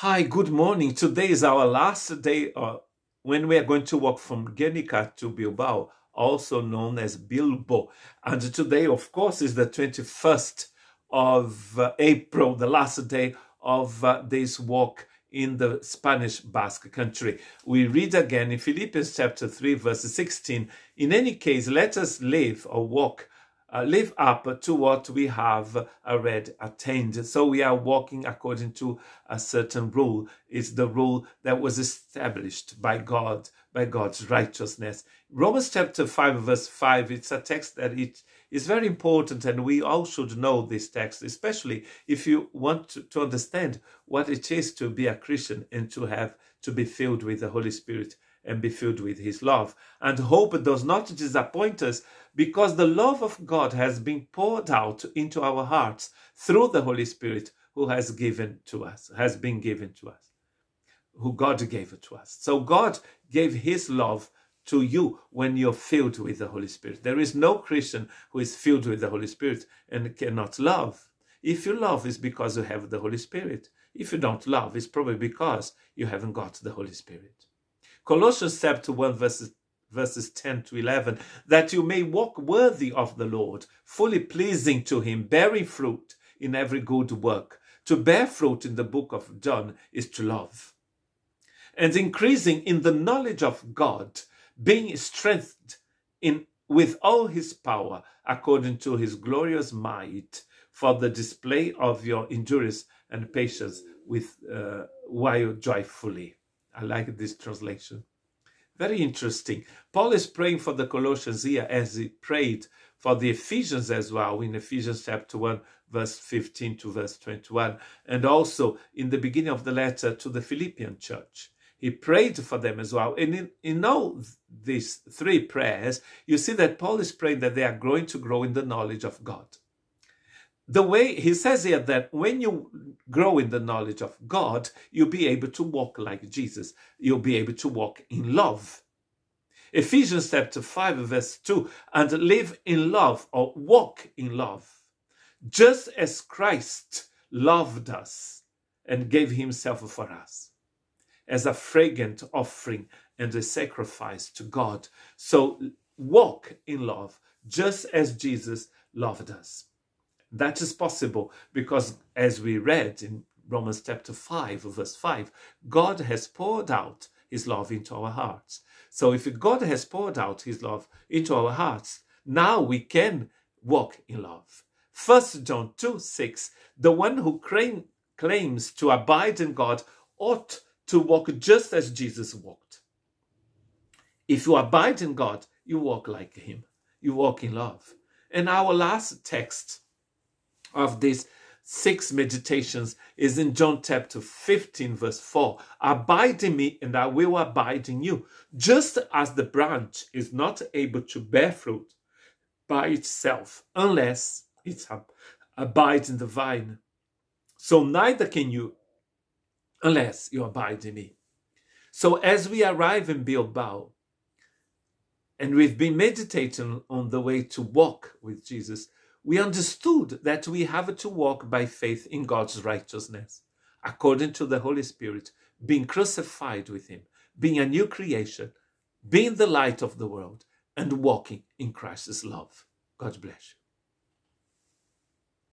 Hi, good morning. Today is our last day when we are going to walk from Guernica to Bilbao, also known as Bilbo. And today, of course, is the 21st of April, the last day of this walk in the Spanish Basque country. We read again in Philippians chapter 3, verse 16. In any case, let us live or walk live up to what we have already attained. So we are walking according to a certain rule. It's the rule that was established by God, by God's righteousness. Romans chapter 5, verse 5, it's a text that it is very important, and we all should know this text, especially if you want to understand what it is to be a Christian and to be filled with the Holy Spirit and be filled with his love. And hope does not disappoint us, because the love of God has been poured out into our hearts through the Holy Spirit who has been given to us, who God gave it to us. So God gave his love to you when you're filled with the Holy Spirit. There is no Christian who is filled with the Holy Spirit and cannot love. If you love, it's because you have the Holy Spirit. If you don't love, it's probably because you haven't got the Holy Spirit. Colossians chapter 1, verses 10 to 11, that you may walk worthy of the Lord, fully pleasing to him, bearing fruit in every good work. To bear fruit in the book of John is to love. And increasing in the knowledge of God, being strengthened with all his power, according to his glorious might, for the display of your endurance and patience while joyfully. I like this translation. Very interesting. Paul is praying for the Colossians here as he prayed for the Ephesians as well, in Ephesians chapter 1, verse 15 to verse 21, and also in the beginning of the letter to the Philippian church. He prayed for them as well. And in all these three prayers, you see that Paul is praying that they are going to grow in the knowledge of God. The way he says here that when you grow in the knowledge of God, you'll be able to walk like Jesus. You'll be able to walk in love. Ephesians chapter 5, verse 2, and live in love or walk in love, just as Christ loved us and gave himself for us as a fragrant offering and a sacrifice to God. So walk in love, just as Jesus loved us. That is possible because, as we read in Romans chapter 5, verse 5, God has poured out his love into our hearts. So if God has poured out his love into our hearts, now we can walk in love. 1 John 2:6, the one who claims to abide in God ought to walk just as Jesus walked. If you abide in God, you walk like him. You walk in love. And our last text of these 6 meditations is in John chapter 15, verse 4. Abide in me and I will abide in you. Just as the branch is not able to bear fruit by itself unless it abides in the vine, so neither can you unless you abide in me. So as we arrive in Bilbao, and we've been meditating on the way to walk with Jesus, we understood that we have to walk by faith in God's righteousness, according to the Holy Spirit, being crucified with him, being a new creation, being the light of the world, and walking in Christ's love. God bless you.